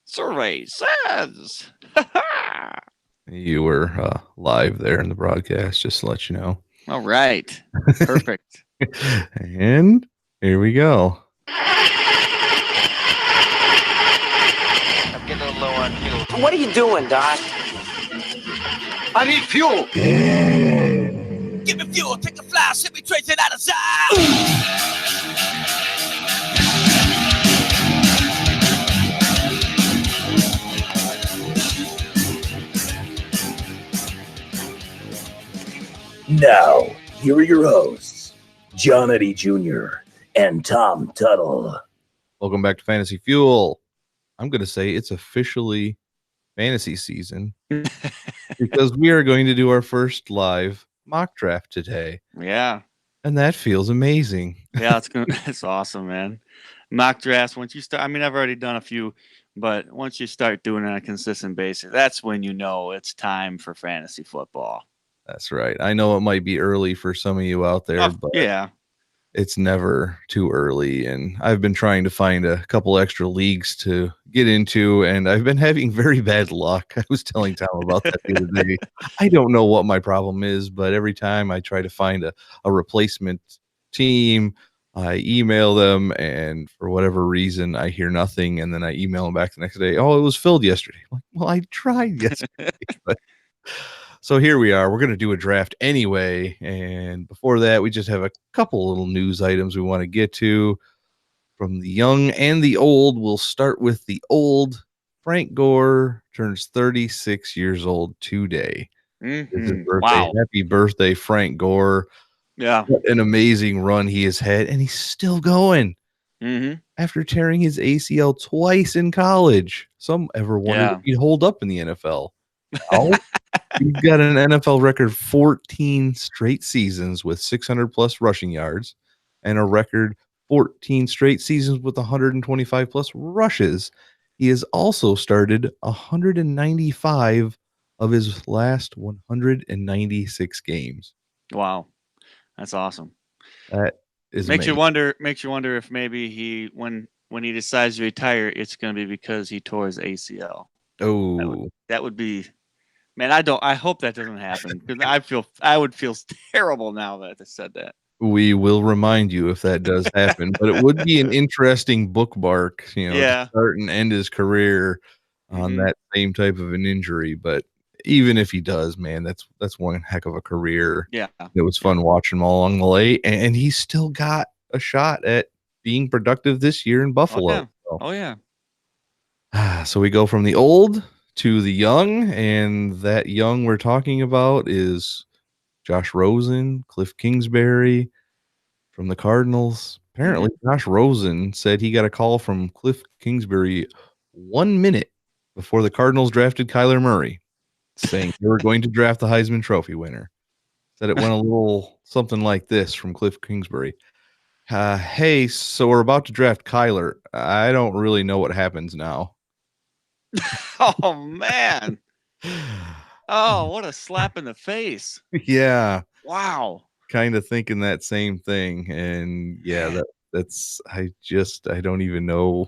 Survey says. You were live there in the broadcast, just to let you know. All right. Perfect. And here we go. I'm getting a little low on fuel. What are you doing, Doc? I need fuel. Give me fuel, take a fly, ship me tracing out of sight. Now, here are your hosts, John Eddie Jr. and Tom Tuttle. Welcome back to Fantasy Fuel. I'm going to say it's officially fantasy season because we are going to do our first live mock draft today. Yeah. And that feels amazing. Yeah, it's awesome, man. Mock drafts, once you start, I mean, I've already done a few, but once you start doing it on a consistent basis, that's when you know it's time for fantasy football. That's right. I know it might be early for some of you out there, but yeah, it's never too early. And I've been trying to find a couple extra leagues to get into, and I've been having very bad luck. I was telling Tom about that the other day. I don't know what my problem is, but every time I try to find a replacement team, I email them, and for whatever reason, I hear nothing. And then I email them back the next day. Oh, it was filled yesterday. I'm like, well, I tried yesterday. But so here we are. We're going to do a draft anyway. And before that, we just have a couple little news items we want to get to from the young and the old. We'll start with the old. Frank Gore turns 36 years old today. It's his birthday. Wow. Happy birthday, Frank Gore. Yeah. What an amazing run he has had, and he's still going. Mm-hmm. After tearing his ACL twice in college. Some ever wondered if he'd hold up in the NFL. Oh, he's got an NFL record 14 straight seasons with 600 plus rushing yards and a record 14 straight seasons with 125 plus rushes. He has also started 195 of his last 196 games. Wow. That's awesome. That is makes amazing. you wonder if maybe he when he decides to retire, it's going to be because he tore his ACL. Oh, that would be. Man, I hope that doesn't happen because I would feel terrible now that I said that. We will remind you if that does happen, but it would be an interesting bookmark, to start and end his career on that same type of an injury. But even if he does, man, that's one heck of a career. Yeah, it was fun watching him all along the way, and he's still got a shot at being productive this year in Buffalo. Oh yeah. So we go from the old to the young, and that young we're talking about is Josh Rosen, Cliff Kingsbury from the Cardinals. Apparently, Josh Rosen said he got a call from Cliff Kingsbury 1 minute before the Cardinals drafted Kyler Murray, saying they were going to draft the Heisman Trophy winner. Said it went a little something like this from Cliff Kingsbury. Hey, so we're about to draft Kyler. I don't really know what happens now. Oh, man. Oh, what a slap in the face. Yeah. Wow. Kind of thinking that same thing. And yeah, that's I don't even know.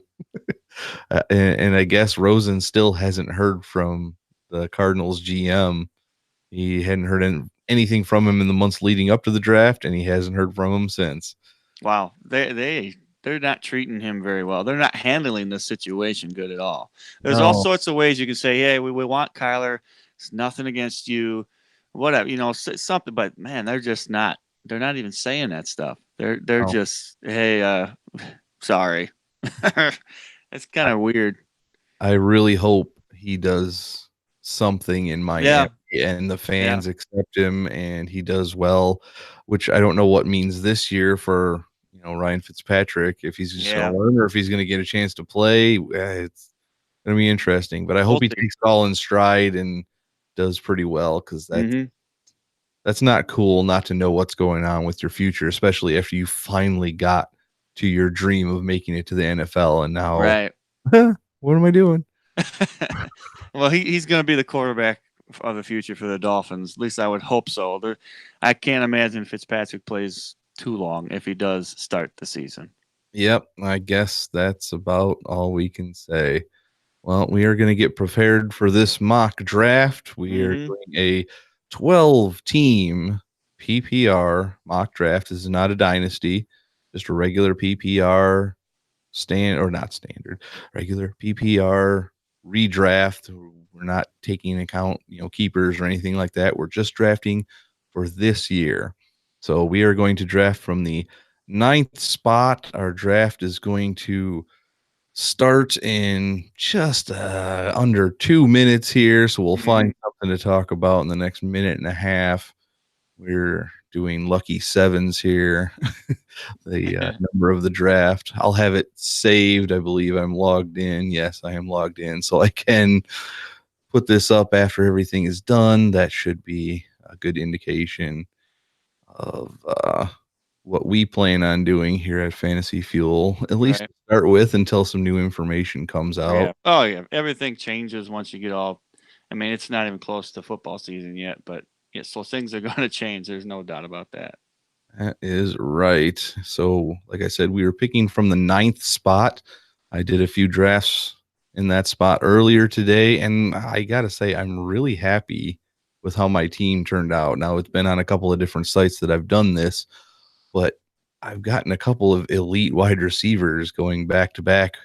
And I guess Rosen still hasn't heard from the Cardinals GM. He hadn't heard anything from him in the months leading up to the draft, and he hasn't heard from him since. Wow. They're not treating him very well. They're not handling the situation good at all. There's all sorts of ways you can say, hey, we want Kyler. It's nothing against you. Whatever, something. But man, they're just not. They're not even saying that stuff. They're just, hey, sorry. It's kind of weird. I really hope he does something in Miami and the fans accept him and he does well, which I don't know what means this year for Ryan Fitzpatrick, if he's just going to learn or if he's going to get a chance to play. It's going to be interesting, but I hope he takes it all in stride and does pretty well, because that's not cool not to know what's going on with your future, especially after you finally got to your dream of making it to the NFL. And now, what am I doing? Well, he's going to be the quarterback of the future for the Dolphins. At least I would hope so. I can't imagine Fitzpatrick plays too long if he does start the season. Yep, I guess that's about all we can say. Well, we are going to get prepared for this mock draft. We are doing a 12-team PPR mock draft. This is not a dynasty, just a regular PPR regular PPR redraft. We're not taking into account, keepers or anything like that. We're just drafting for this year. So we are going to draft from the 9th spot. Our draft is going to start in just under 2 minutes here. So we'll find something to talk about in the next minute and a half. We're doing lucky sevens here, the number of the draft. I'll have it saved. I believe I'm logged in. Yes, I am logged in. So I can put this up after everything is done. That should be a good indication of what we plan on doing here at Fantasy Fuel, at least to start with, until some new information comes out. Yeah. Oh, yeah. Everything changes once you get all. I mean, it's not even close to football season yet, but yeah, so things are going to change. There's no doubt about that. That is right. So, like I said, we were picking from the 9th spot. I did a few drafts in that spot earlier today, and I got to say, I'm really happy with how my team turned out. Now, it's been on a couple of different sites that I've done this, but I've gotten a couple of elite wide receivers going back to back.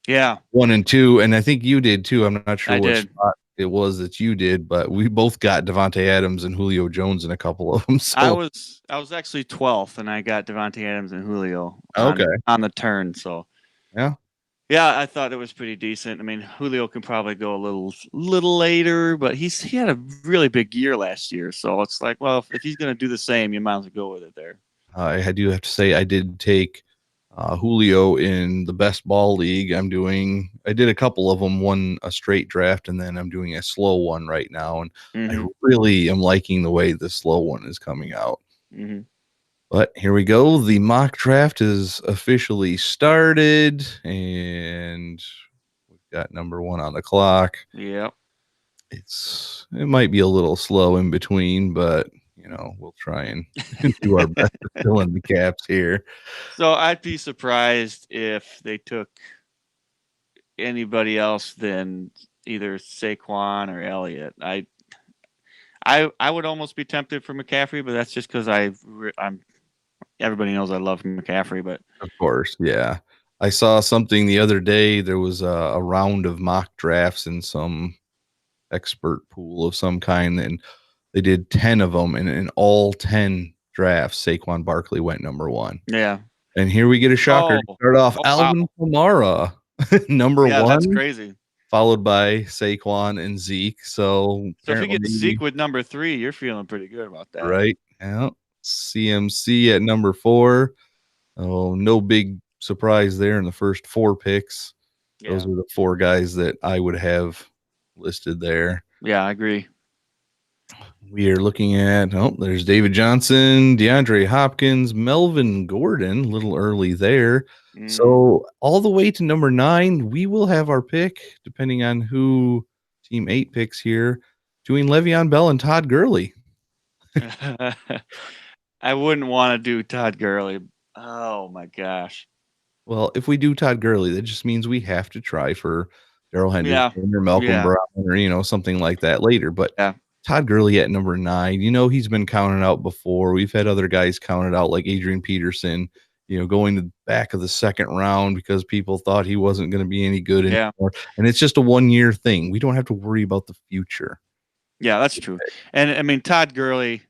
Yeah. 1 and 2. And I think you did too. I'm not sure what spot it was that you did, but we both got Devontae Adams and Julio Jones in a couple of them. So I was actually 12th, and I got Devontae Adams and Julio on the turn. So yeah, I thought it was pretty decent. I mean, Julio can probably go a little later, but he had a really big year last year. So it's like, well, if he's going to do the same, you might as well go with it there. I do have to say I did take Julio in the best ball league. I did a couple of them, one a straight draft, and then I'm doing a slow one right now. And I really am liking the way the slow one is coming out. But here we go. The mock draft is officially started, and we've got number 1 on the clock. Yep. It might be a little slow in between, but we'll try and do our best to fill in the gaps here. So I'd be surprised if they took anybody else than either Saquon or Elliott. I would almost be tempted for McCaffrey, but that's just because I'm. Everybody knows I love McCaffrey, but of course, yeah. I saw something the other day. There was a round of mock drafts in some expert pool of some kind, and they did 10 of them, and in all 10 drafts, Saquon Barkley went number 1. Yeah. And here we get a shocker to start off. Alvin Kamara, number 1. That's crazy. Followed by Saquon and Zeke. So if you get Zeke with number 3, you're feeling pretty good about that. Right. Yeah. CMC at number 4. Oh, no big surprise there in the first 4 picks. Yeah. Those are the 4 guys that I would have listed there. Yeah, I agree. We are looking at, there's David Johnson, DeAndre Hopkins, Melvin Gordon, a little early there. So all the way to number 9, we will have our pick, depending on who team 8 picks here, doing Le'Veon Bell and Todd Gurley. I wouldn't want to do Todd Gurley. Oh, my gosh. Well, if we do Todd Gurley, that just means we have to try for Darrell Henderson or Malcolm Brown or, something like that later. But Todd Gurley at number 9, he's been counted out before. We've had other guys counted out like Adrian Peterson, going to the back of the second round because people thought he wasn't going to be any good anymore. And it's just a 1-year thing. We don't have to worry about the future. Yeah, that's true. And I mean, Todd Gurley,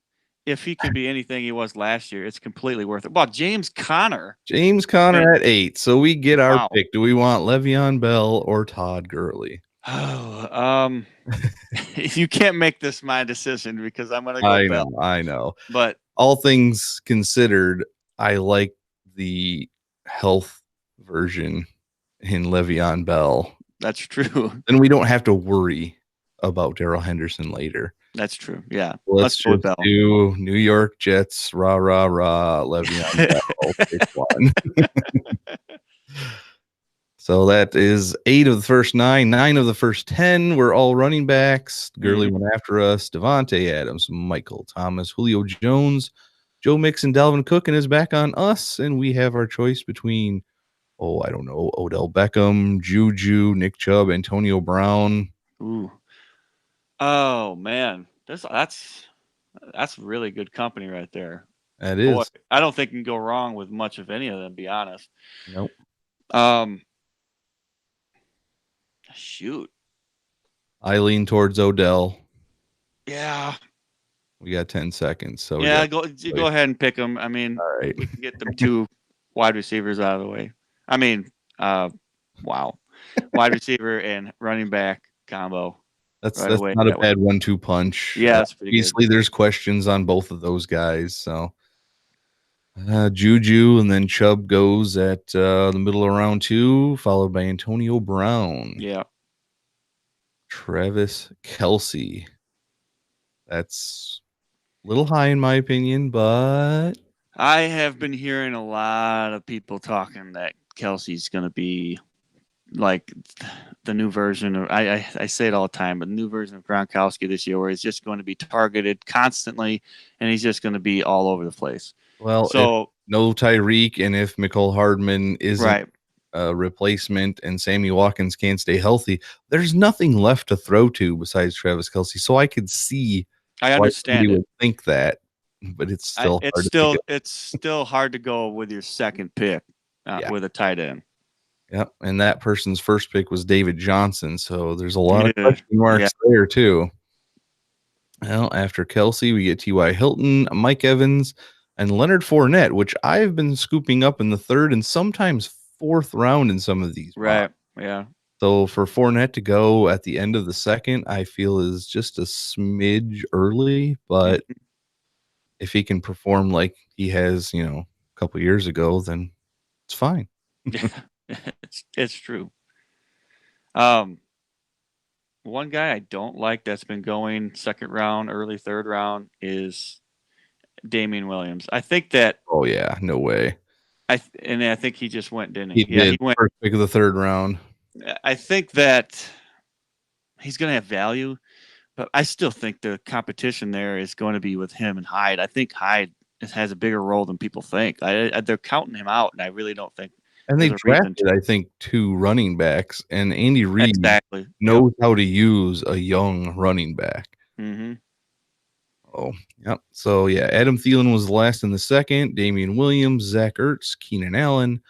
if he can be anything he was last year, it's completely worth it. Well, James Conner at 8. So we get our pick. Do we want Le'Veon Bell or Todd Gurley? Oh, you can't make this my decision because I'm going to go Bell. I know. But all things considered, I like the health version in Le'Veon Bell. That's true. And we don't have to worry about Darrell Henderson later. That's true. Yeah. Let's just do New York Jets, rah, rah, rah, Le'Veon Bell, pick 1. So that is 8 of the first 9, 9 of the first 10 were all running backs. Gurley went after us. Devontae Adams, Michael Thomas, Julio Jones, Joe Mixon, Dalvin Cook, and is back on us. And we have our choice between I don't know, Odell Beckham, Juju, Nick Chubb, Antonio Brown. Ooh. Oh man, that's really good company right there. That Boy, is. I don't think you can go wrong with much of any of them. To be honest. Nope. Shoot. I lean towards Odell. Yeah. We got 10 seconds. So yeah, go ahead and pick them. I mean, all right. we can get them 2 wide receivers out of the way. I mean, wow, wide receiver and running back combo. That's right away. not a bad 1-2 punch. Yeah, that's pretty obviously good. There's questions on both of those guys. So Juju and then Chubb goes at the middle of round 2, followed by Antonio Brown. Yeah. Travis Kelce. That's a little high in my opinion, but I have been hearing a lot of people talking that Kelsey's going to be like the new version of I say it all the time, but the new version of Gronkowski this year, where he's just going to be targeted constantly and he's just going to be all over the place. Well, so if no Tyreek and if Mecole Hardman isn't right. a replacement and Sammy Watkins can't stay healthy, there's nothing left to throw to besides Travis Kelce. So I could see I understand why somebody it. would think that, but it's still it's still hard to go with your second pick with a tight end. Yep, and that person's first pick was David Johnson, so there's a lot of question marks there too. Well, after Kelce, we get T.Y. Hilton, Mike Evans, and Leonard Fournette, which I've been scooping up in the 3rd and sometimes 4th round in some of these. Right, yeah. So for Fournette to go at the end of the 2nd, I feel is just a smidge early, but if he can perform like he has, a couple years ago, then it's fine. Yeah, it's true. One guy I don't like that's been going 2nd round, early 3rd round is Damian Williams. I think that. Oh yeah, no way. I think he just went, didn't he? He went first pick of the 3rd round. I think that he's going to have value, but I still think the competition there is going to be with him and Hyde. I think Hyde has a bigger role than people think. They're counting him out, and I really don't think. And they drafted, I think, 2 running backs, and Andy Reid knows how to use a young running back. Mm-hmm. Oh, yep. So, yeah, Adam Thielen was the last in the 2nd. Damian Williams, Zach Ertz, Keenan Allen,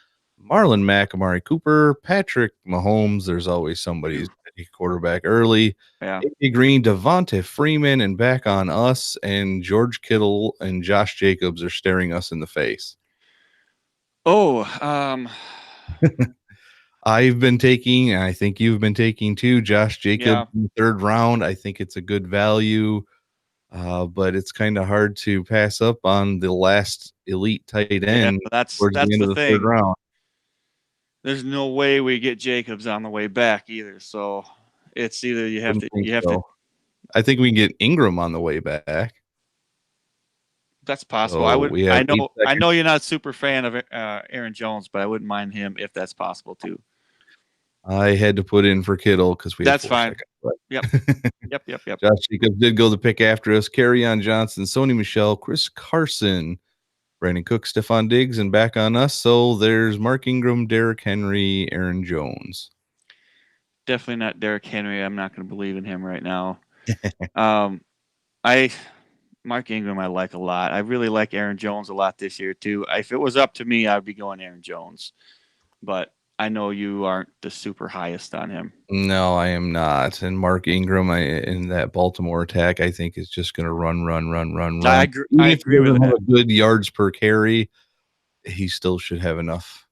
Marlon Mack, Amari Cooper, Patrick Mahomes. There's always somebody's quarterback early. Yeah. A.J. Green, Devonta Freeman, and back on us, and George Kittle and Josh Jacobs are staring us in the face. I've been taking, and I think you've been taking too, Josh Jacobs in the 3rd round. I think it's a good value, but it's kind of hard to pass up on the last elite tight end. That's the end of the thing. 3rd round. There's no way we get Jacobs on the way back either. So it's either you have to. I think we can get Ingram on the way back. That's possible. I know you're not a super fan of Aaron Jones, but I wouldn't mind him if that's possible too. I had to put in for Kittle because that's fine. Yep. Josh Jacobs did go the pick after us. Kerryon Johnson, Sony Michel, Chris Carson, Brandon Cook, Stephon Diggs, and back on us. So there's Mark Ingram, Derrick Henry, Aaron Jones. Definitely not Derrick Henry. I'm not going to believe in him right now. Mark Ingram I like a lot. I really like Aaron Jones a lot this year too. If it was up to me, I'd be going Aaron Jones. But I know you aren't the super highest on him. No, I am not. And Mark Ingram in that Baltimore attack, I think is just going to run. I agree with that. Good yards per carry, he still should have enough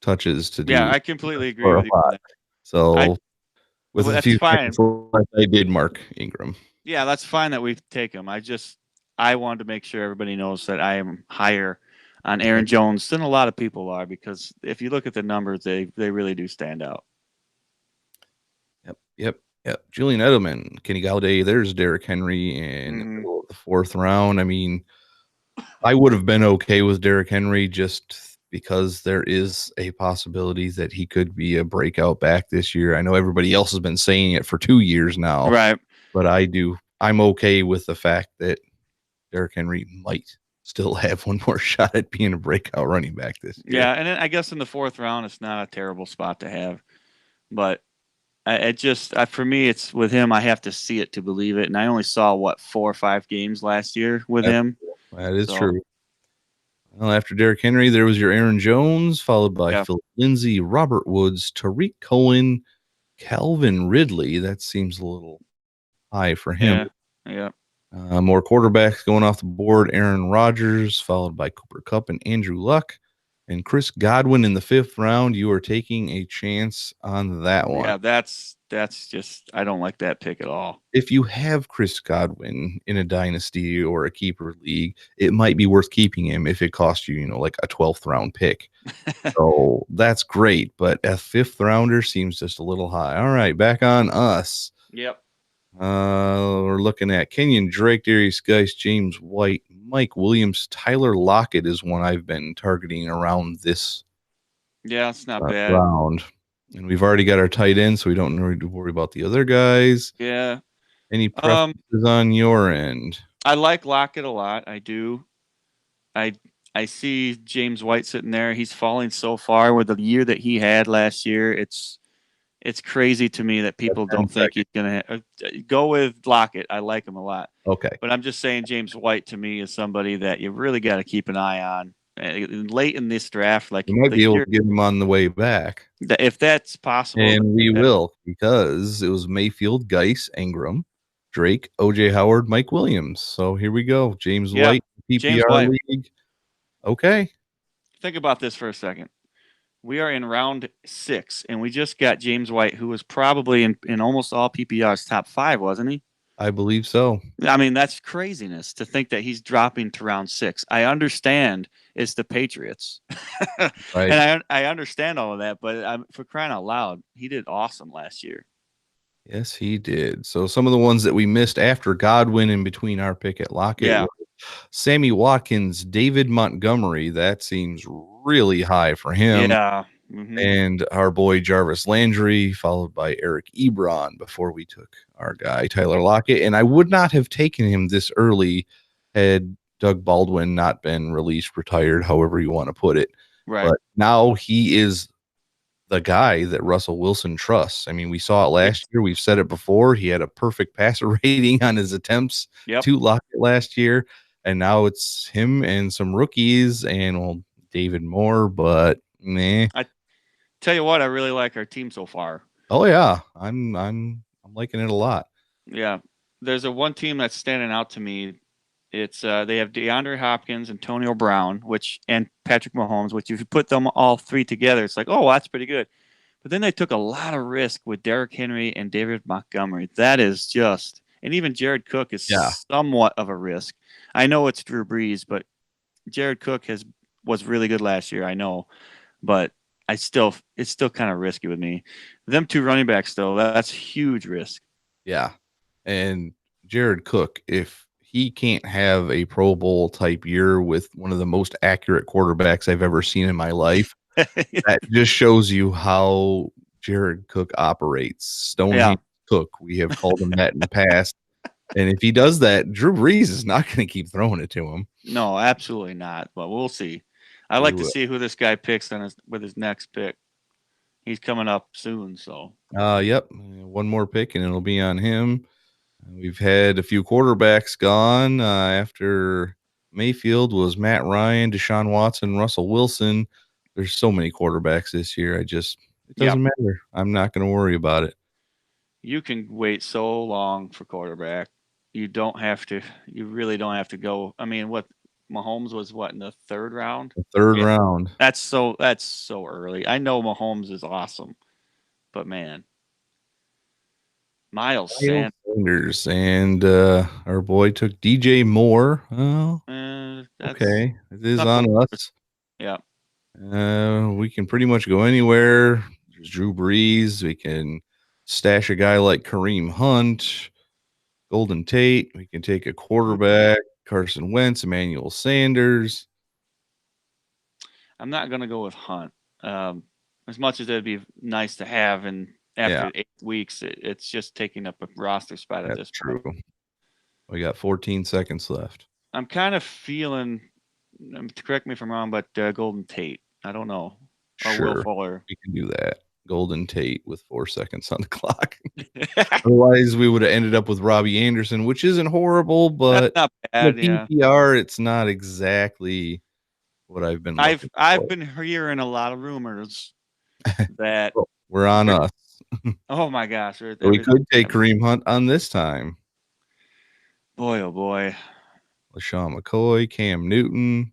touches to do. Yeah, I completely agree with you. So with a few fine. I did Mark Ingram. Yeah, that's fine that we take him. I wanted to make sure everybody knows that I am higher on Aaron Jones than a lot of people are, because if you look at the numbers, they really do stand out. Yep. Julian Edelman, Kenny Galladay, there's Derrick Henry in the 4th round. I mean, I would have been okay with Derrick Henry just because there is a possibility that he could be a breakout back this year. I know everybody else has been saying it for 2 years now. Right. But I'm okay with the fact that Derrick Henry might still have one more shot at being a breakout running back this year. Yeah, and then I guess in the 4th round, it's not a terrible spot to have. But for me, it's with him. I have to see it to believe it, and I only saw 4 or 5 games last year with him. That is true. Well, after Derrick Henry, there was your Aaron Jones, followed by Phil Lindsay, Robert Woods, Tariq Cohen, Calvin Ridley. That seems a little high for him. Yeah. More quarterbacks going off the board. Aaron Rodgers, followed by Cooper Kupp and Andrew Luck. And Chris Godwin in the 5th round. You are taking a chance on that one. Yeah, that's just, I don't like that pick at all. If you have Chris Godwin in a dynasty or a keeper league, it might be worth keeping him if it costs you, like a 12th round pick. So that's great, but a 5th rounder seems just a little high. All right, back on us. Yep. We're looking at Kenyon Drake, Darius Geis, James White, Mike Williams, Tyler Lockett is one I've been targeting around this. Yeah, it's not bad. Round. And we've already got our tight end, so we don't need to worry about the other guys. Yeah. Any preferences on your end? I like Lockett a lot. I do. I see James White sitting there. He's falling so far with the year that he had last year. It's crazy to me that people don't think he's going to go with Lockett. I like him a lot. Okay. But I'm just saying James White to me is somebody that you really got to keep an eye on. Late in this draft, like you might be able to get him on the way back if that's possible, and we will, because it was Mayfield, Geis, Ingram, Drake, OJ Howard, Mike Williams. So here we go, James White, PPR league. Okay, think about this for a second. We are in round 6, and we just got James White, who was probably in almost all PPR's top 5, wasn't he? I believe so. I mean, that's craziness to think that he's dropping to round 6. I understand it's the Patriots. Right. And I understand all of that, but for crying out loud, he did awesome last year. Yes, he did. So some of the ones that we missed after Godwin in between our pick at Lockett, Sammy Watkins, David Montgomery. That seems really high for him. Yeah. Mm-hmm. And our boy Jarvis Landry, followed by Eric Ebron before we took our guy Tyler Lockett. And I would not have taken him this early had Doug Baldwin not been released, retired, however you want to put it. Right. But now he is the guy that Russell Wilson trusts. I mean, we saw it last year. We've said it before. He had a perfect passer rating on his attempts to Lockett last year. And now it's him and some rookies and David Moore, but I tell you what, I really like our team so far. Oh yeah, I'm liking it a lot. Yeah, there's one team that's standing out to me. It's they have DeAndre Hopkins, Antonio Brown, and Patrick Mahomes. Which if you put them all 3 together, it's like, oh, that's pretty good. But then they took a lot of risk with Derrick Henry and David Montgomery. That is just, and even Jared Cook is somewhat of a risk. I know it's Drew Brees, but Jared Cook was really good last year. I know, but it's still kind of risky with me. Them 2 running backs, though, that's huge risk. Yeah. And Jared Cook, if he can't have a Pro Bowl type year with one of the most accurate quarterbacks I've ever seen in my life, that just shows you how Jared Cook operates. Stonehenge Cook. We have called him that in the past. And if he does that, Drew Brees is not going to keep throwing it to him. No, absolutely not. But we'll see. I like to see who this guy picks with his next pick. He's coming up soon, so. Yep, one more pick and it'll be on him. We've had a few quarterbacks gone. After Mayfield was Matt Ryan, Deshaun Watson, Russell Wilson. There's so many quarterbacks this year. It doesn't matter. I'm not going to worry about it. You can wait so long for quarterback. You really don't have to go. I mean, Mahomes was in the 3rd round? The 3rd round. That's so early. I know Mahomes is awesome, but man, Miles Sanders and our boy took DJ Moore. Oh, okay. It is on us. Yeah. We can pretty much go anywhere. There's Drew Brees. We can stash a guy like Kareem Hunt, Golden Tate. We can take a quarterback, Carson Wentz, Emmanuel Sanders. I'm not going to go with Hunt. As much as it'd be nice to have, and after 8 weeks, it's just taking up a roster spot at this point. True. We got 14 seconds left. I'm kind of feeling correct me if I'm wrong, but Golden Tate. I don't know. Or Will Sure, Fuller. we can do that. Golden Tate with 4 seconds on the clock. Otherwise, we would have ended up with Robbie Anderson, which isn't horrible, That's but not the bad. Yeah. PPR, it's not exactly what I've been looking I've for. been hearing a lot of rumors that. Well, we're on us. Oh my gosh! So we could take Kareem Hunt on this time. Boy, oh boy. LaShawn McCoy, Cam Newton.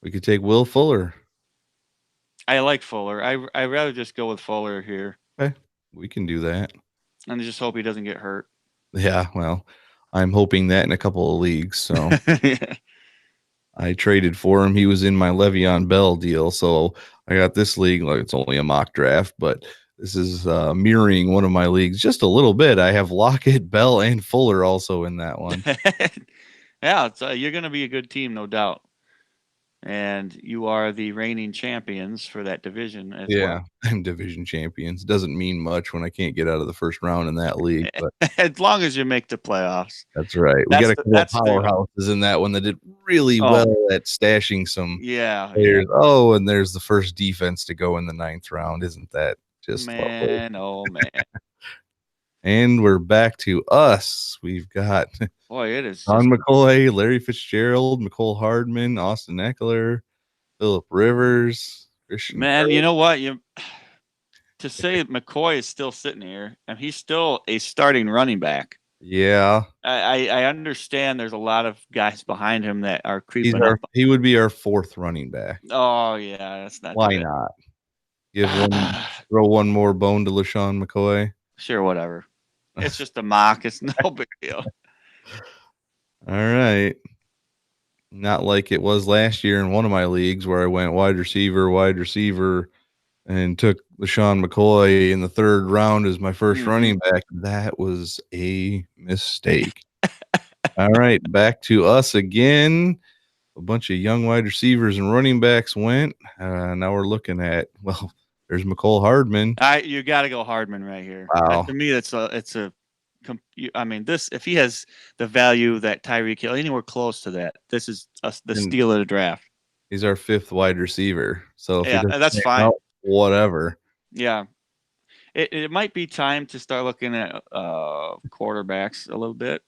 We could take Will Fuller. I like Fuller. I rather just go with Fuller here, Okay, we can do that. and just hope he doesn't get hurt. Yeah, well, I'm hoping that in a couple of leagues. So I traded for him. He was in my Le'Veon Bell deal. So I got this league. Like, it's only a mock draft, but this is mirroring one of my leagues just a little bit. I have Lockett, Bell, and Fuller also in that one. Yeah, you're going to be a good team, no doubt. And you are the reigning champions for that division as well. I'm division champions. Doesn't mean much when I can't get out of the first round in that league, but as long as you make the playoffs. That's right. We got a couple of powerhouses in that one that did really well at stashing some players. Yeah. Oh, and there's the first defense to go in the 9th round. Isn't that just man? Oh man. And we're back to us. We've got it is Don McCoy, Larry Fitzgerald, McCole Hardman, Austin Eckler, Phillip Rivers, Christian. Man, you know what? To say McCoy is still sitting here, and he's still a starting running back. Yeah. I understand there's a lot of guys behind him that are creeping up. He would be our 4th running back. Oh, yeah. That's not Why not? Throw one more bone to LaShawn McCoy. Sure, whatever. It's just a mock. It's no big deal. All right. Not like it was last year in one of my leagues where I went wide receiver, and took LaShawn McCoy in the 3rd round as my first running back. That was a mistake. All right, back to us again. A bunch of young wide receivers and running backs went. Now we're looking at, there's McCole Hardman. You got to go Hardman right here. Wow. To me, I mean, if he has the value that Tyreek Hill, anywhere close to that, this is the steal of the draft. He's our 5th wide receiver. So that's fine. Whatever. Yeah. It might be time to start looking at quarterbacks a little bit.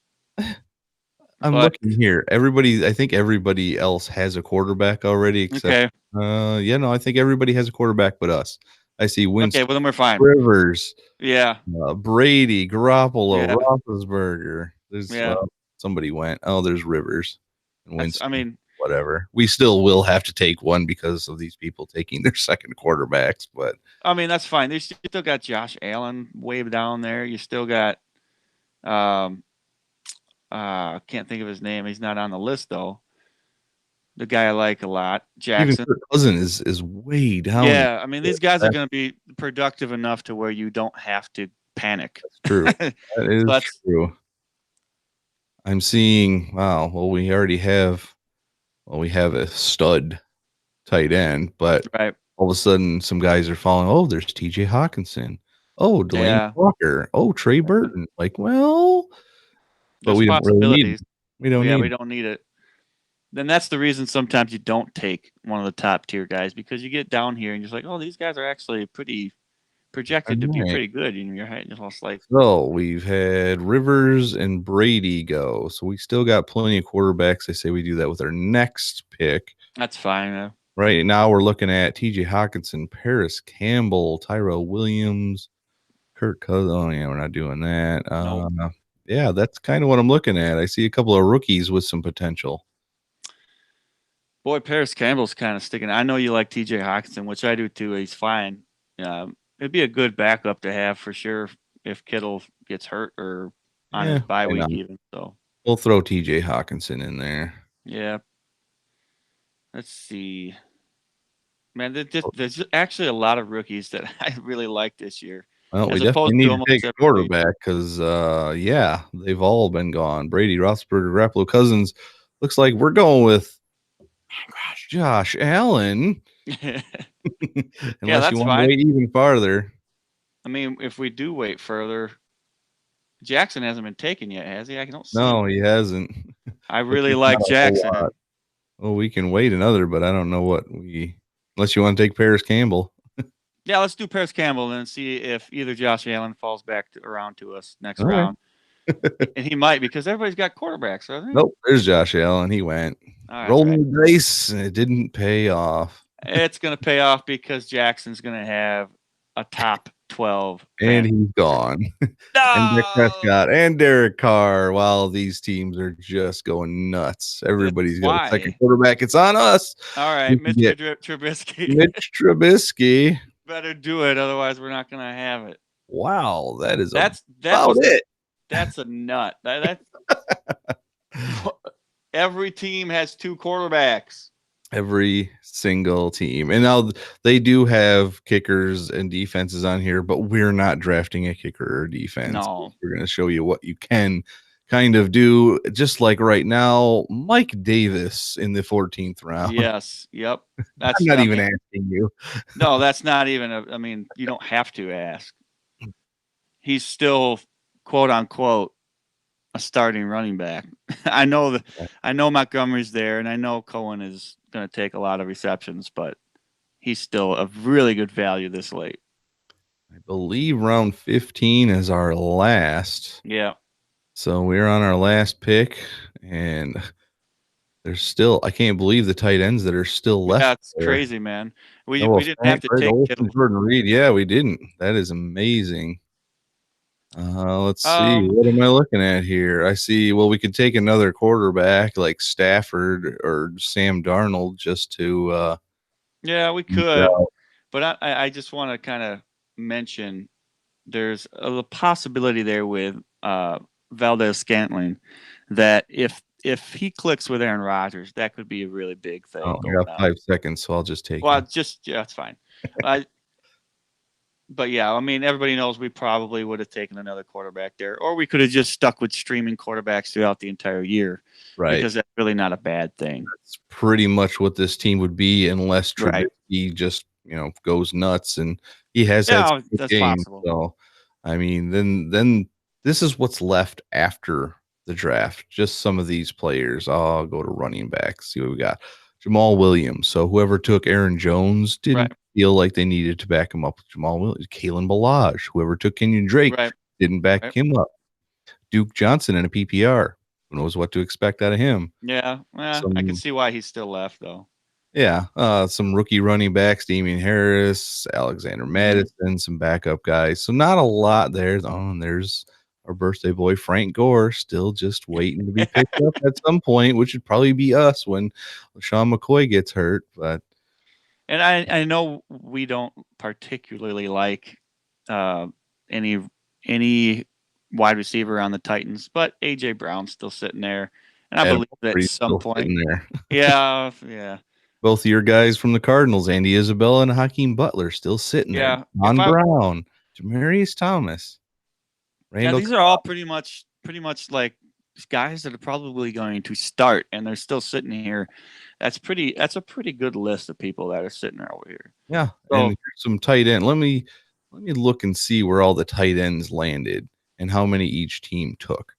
I'm looking here. I think everybody else has a quarterback already. Except, I think everybody has a quarterback but us. I see Winston. Okay, well then we're fine. Rivers. Yeah. Brady, Garoppolo, Roethlisberger. There's somebody went. Oh, there's Rivers and Winston. Whatever. We still will have to take one because of these people taking their second quarterbacks, but I mean that's fine. You still got Josh Allen way down there. You still got I can't think of his name. He's not on the list though. The guy I like a lot, Jackson. Even Kirk Cousins is way down. Yeah, I mean these guys are going to be productive enough to where you don't have to panic. That's true. That is true. I'm seeing. Wow. Well, we already have. Well, we have a stud tight end, but all of a sudden some guys are falling. Oh, there's TJ Hawkinson. Oh, Delaney Walker. Oh, Trey Burton. But we don't really need it. We don't need it. Then that's the reason sometimes you don't take one of the top tier guys because you get down here and you're just like, oh, these guys are actually pretty projected to be pretty good. And you're just like, so we've had Rivers and Brady go. So we still got plenty of quarterbacks. I say we do that with our next pick. That's fine. Right now we're looking at TJ Hawkinson, Paris Campbell, Tyrell Williams, Kirk Cousins. Oh yeah, we're not doing that. Nope. Yeah, that's kind of what I'm looking at. I see a couple of rookies with some potential. Boy, Paris Campbell's kind of sticking. I know you like TJ Hawkinson, which I do too. He's fine. It'd be a good backup to have for sure if Kittle gets hurt or on his bye week even. So we'll throw TJ Hawkinson in there. Yeah. Let's see. Man, there's actually a lot of rookies that I really like this year. Well, we definitely need to take a quarterback because, they've all been gone. Brady, Roethlisberger, Garoppolo, Cousins. Looks like we're going with Josh Allen. Unless you want to wait even farther. I mean, if we do wait further, Jackson hasn't been taken yet, has he? I don't see No, he hasn't. I really like Jackson. Well, we can wait another, but I don't know unless you want to take Paris Campbell. Yeah, let's do Paris Campbell and see if either Josh Allen falls back around to us next All right. round. And he might, because everybody's got quarterbacks, doesn't he? Nope, there's Josh Allen. He went. All right, Rolling the dice, and it didn't pay off. It's going to pay off because Jackson's going to have a top 12. And he's gone. And Dak Prescott and Derek Carr. While these teams are just going nuts. Everybody's got a second quarterback. It's on us. All right, Mr. Trubisky. Mitch Trubisky. Better do it, otherwise we're not going to have it. Wow, that's it. That's a nut. That's every team has 2 quarterbacks. Every single team. And now they do have kickers and defenses on here, but we're not drafting a kicker or defense. No. We're going to show you what you can kind of do. Just like right now, Mike Davis in the 14th round. Yes. Yep. That's not even asking you. No, that's not even I mean, you don't have to ask. He's still, quote unquote, a starting running back. I know Montgomery's there, and I know Cohen is going to take a lot of receptions, but he's still a really good value this late. I believe round 15 is our last. Yeah. So we're on our last pick, and there's still, I can't believe the tight ends that are still left. That's crazy, man. We didn't have to take Jordan Reed. Yeah, we didn't. That is amazing. Let's see. What am I looking at here? I see. Well, we could take another quarterback like Stafford or Sam Darnold just to. Yeah, we could. But I just want to kind of mention there's a possibility there with Valdez-Scantling that if he clicks with Aaron Rodgers, that could be a really big thing. Oh, I got 5 seconds, so I'll just take. Well, that's fine. But yeah, I mean, everybody knows we probably would have taken another quarterback there, or we could have just stuck with streaming quarterbacks throughout the entire year, right? Because that's really not a bad thing. That's pretty much what this team would be, unless Trubisky just goes nuts, and he has had that's games, possible. So, I mean, then this is what's left after the draft. Just some of these players. I'll go to running backs. See what we got. Jamal Williams. So whoever took Aaron Jones didn't feel like they needed to back him up with Jamal Williams. Kalen Ballage. Whoever took Kenyon Drake didn't back him up. Duke Johnson in a PPR. Who knows what to expect out of him? Yeah, I can see why he's still left, though. Yeah, some rookie running backs, Damian Harris, Alexander Madison, some backup guys. So not a lot there. Oh, and there's our birthday boy, Frank Gore, still just waiting to be picked up at some point, which would probably be us when LaShawn McCoy gets hurt. And I know we don't particularly like any wide receiver on the Titans, but A.J. Brown's still sitting there. And I believe that at some point. Yeah. Both of your guys from the Cardinals, Andy Isabella and Hakeem Butler, still sitting there. Von Brown, Demaryius Thomas. These are all pretty much like guys that are probably going to start, and they're still sitting here. That's a pretty good list of people that are sitting there over here. Yeah, and here's some tight end. Let me look and see where all the tight ends landed and how many each team took.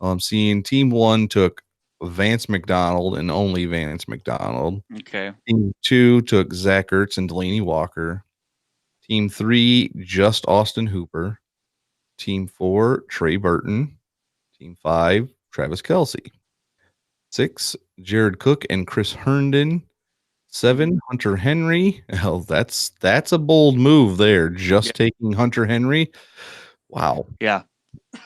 I'm seeing team 1 took Vance McDonald and only Vance McDonald. Okay. Team 2 took Zach Ertz and Delaney Walker. Team 3 just Austin Hooper. Team 4 Trey Burton. Team 5 Travis Kelce. 6 Jared Cook and Chris Herndon. 7 Hunter Henry. Hell, that's a bold move there. Just taking Hunter Henry. Wow. Yeah.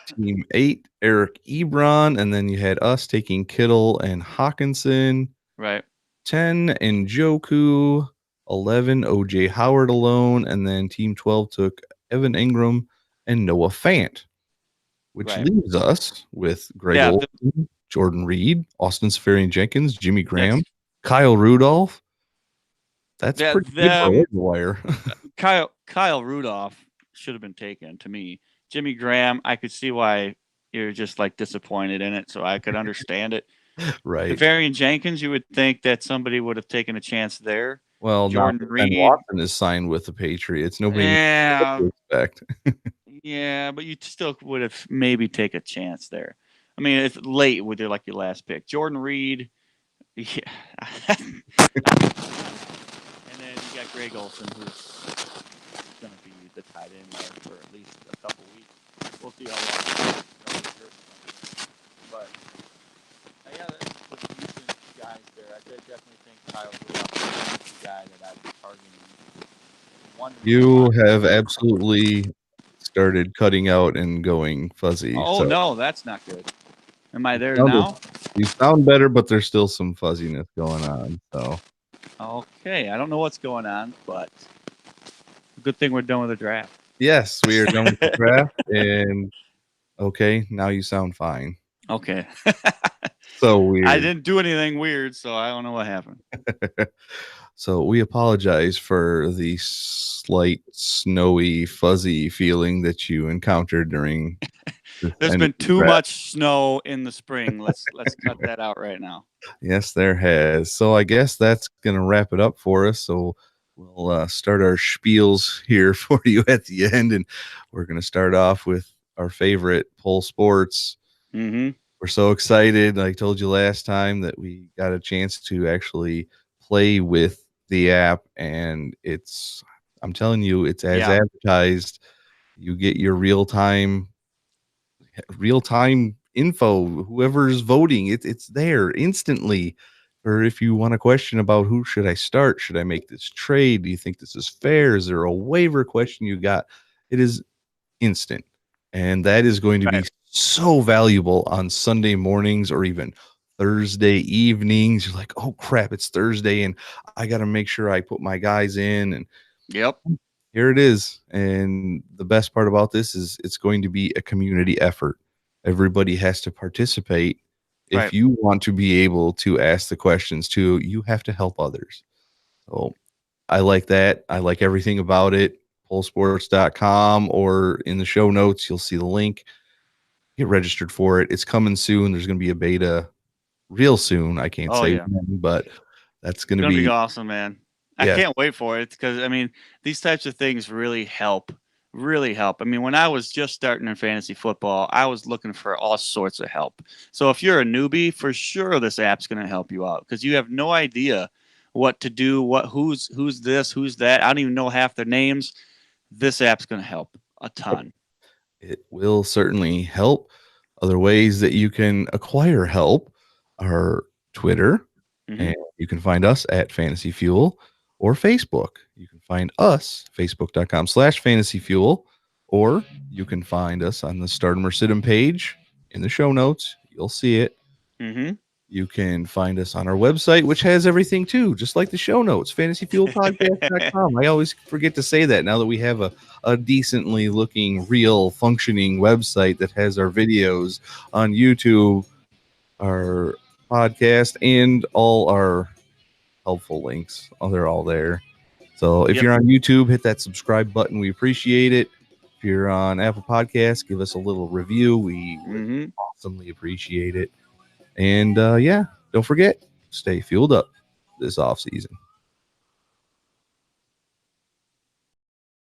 Team 8 Eric Ebron, and then you had us taking Kittle and Hawkinson. Right. 10 Njoku. 11 OJ Howard alone, and then team 12 took Evan Ingram and Noah Fant, which leaves us with Greg Olsen, Jordan Reed, Austin Seferian-Jenkins, Jimmy Graham, Kyle Rudolph. That's pretty good for wire. Kyle Rudolph should have been taken to me. Jimmy Graham, I could see why you're just like disappointed in it, so I could understand it. Right. Seferian-Jenkins, you would think that somebody would have taken a chance there. Well, Jordan Reed. Watson is signed with the Patriots. Nobody knows what to expect. Yeah, but you still would have maybe take a chance there. I mean, it's late with like your last pick. Jordan Reed, Yeah. And then you got Greg Olson, who's going to be the tight end there for at least a couple weeks. We'll see how long. But yeah, that's some decent guys there. I definitely think Kyle Gould is the guy that I'd be targeting. You have absolutely started cutting out and going fuzzy. Oh so no, that's not good. Am I there sounded- now? you sound better, but there's still some fuzziness going on. So Okay, I don't know what's going on, but good thing we're done with the draft. yes, we are done with the draft, and okay, now you sound fine. Okay. So weird. I didn't do anything weird, so I don't know what happened. So we apologize for the slight snowy, fuzzy feeling that you encountered during. There's been too much snow in the spring. Let's cut that out right now. Yes, there has. So I guess that's gonna wrap it up for us. So we'll start our spiels here for you at the end, and we're gonna start off with our favorite Pole Sports. Mm-hmm. We're so excited. I told you last time that we got a chance to actually play with the app, and I'm telling you, it's as advertised. You get your real-time info. Whoever's voting, it's there instantly. Or if you want a question about who should I start, should I make this trade? Do you think this is fair? Is there a waiver question you got? It is instant. And that is going to be so valuable on Sunday mornings or even Thursday evenings. You're like, oh crap, it's Thursday and I got to make sure I put my guys in. And here it is. And the best part about this is it's going to be a community effort. Everybody has to participate. If you want to be able to ask the questions too, you have to help others. So I like that. I like everything about it. Polesports.com, or in the show notes, you'll see the link. Get registered for it. It's coming soon. There's going to be a beta real soon. I can't say when, but that's going to be awesome, man. I can't wait for it because, I mean, these types of things really help. Really help. I mean, when I was just starting in fantasy football, I was looking for all sorts of help. So if you're a newbie, for sure this app's going to help you out because you have no idea what to do, who's this, who's that. I don't even know half their names. This app's going to help a ton. It will certainly help. Other ways that you can acquire help are Twitter, and you can find us at Fantasy Fuel, or Facebook. You can find us, facebook.com/Fantasy Fuel, or you can find us on the Stardom or Sid'em page in the show notes. You'll see it. You can find us on our website, which has everything too, just like the show notes, fantasyfuelpodcast.com. I always forget to say that now that we have a decently looking, real, functioning website that has our videos on YouTube, our podcast, and all our helpful links. Oh, they're all there. So if you're on YouTube, hit that subscribe button. We appreciate it. If you're on Apple Podcasts, give us a little review. We would awesomely appreciate it. And don't forget, stay fueled up this off season.